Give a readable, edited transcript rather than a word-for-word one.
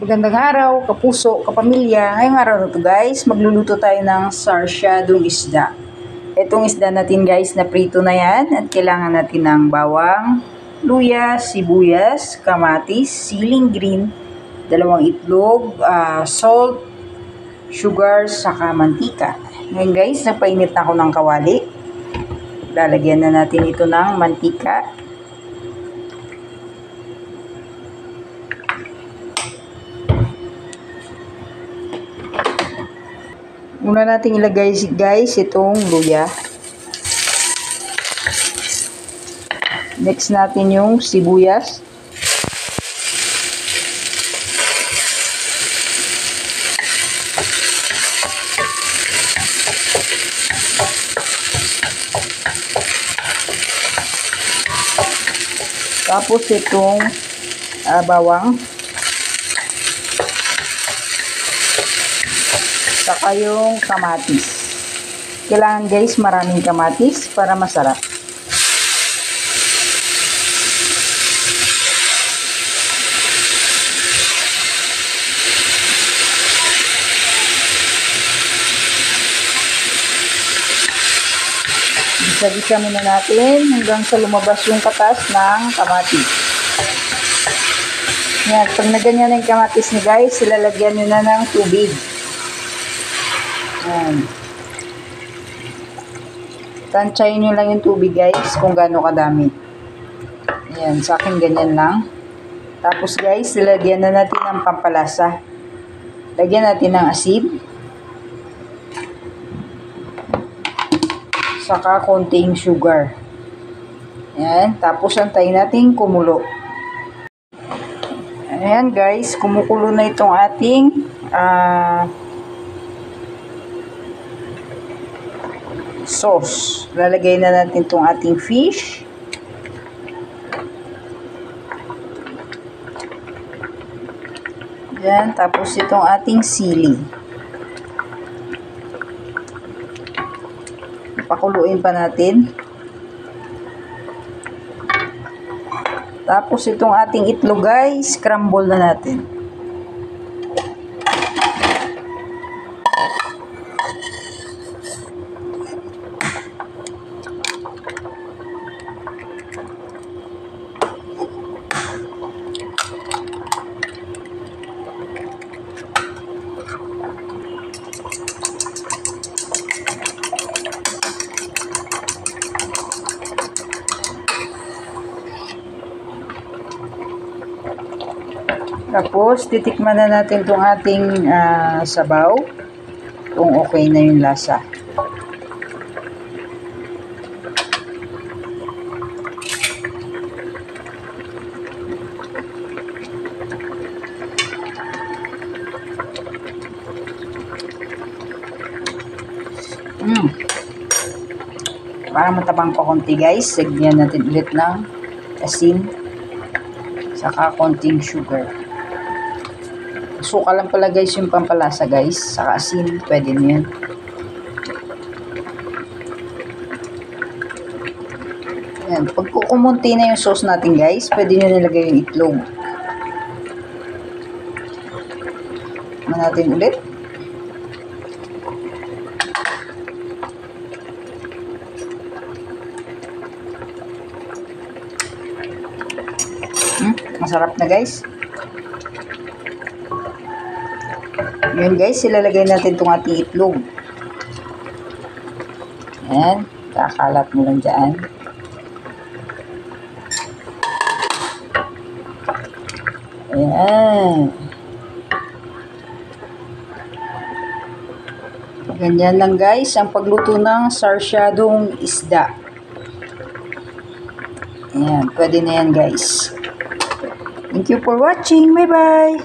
Magandang araw, kapuso, kapamilya. Ngayong araw na to guys, magluluto tayo ng sarsyadong isda. Itong isda natin guys na prito na yan at kailangan natin ng bawang, luya, sibuyas, kamatis, siling green, 2 itlog, salt, sugar, saka mantika. Ngayon guys, napainit na ako ng kawali. Lalagyan na natin ito ng mantika. Una natin ilagay guys itong luya. Next natin yung sibuyas. Tapos itong bawang. Saka yung kamatis. Kailangan guys maraming kamatis para masarap. Gisa-gisa muna natin hanggang sa lumabas yung katas ng kamatis. Yan, pag naganyan na yung kamatis ni guys, ilalagyan nyo na ng tubig. Ayan. Tansyahin nyo lang yung tubig guys kung gaano kadami. Ayan, sa akin ganyan lang. Tapos guys, ilagyan na natin ng pampalasa. Lagyan natin ng asin. Saka konting sugar. Ayan, tapos antayin natin kumulo. Ayan guys, kumukulo na itong ating sauce. Lalagay na natin itong ating fish. Yan, tapos itong ating sili. Pakuluin pa natin. Tapos itong ating itlog guys, scramble na natin. Tapos, titikman na natin itong ating sabaw. Kung okay na yung lasa. Para matabang pa konti guys, sagyan natin ulit ng asin. Saka konting sugar. Suka lang pala guys yung pampalasa guys. Saka asin, pwede na yan. Ayan, pag kumunti na yung sauce natin guys, pwede nyo nilagay yung itlog. Tignan natin ulit. Masarap na guys. Yun guys, ilalagay natin itong ating itlog. Ayan, kakalat mo lang dyan. Ayan. Ganyan lang guys, ang pagluto ng sarsyadong isda. Ayan, pwede na yan guys. Thank you for watching. Bye-bye.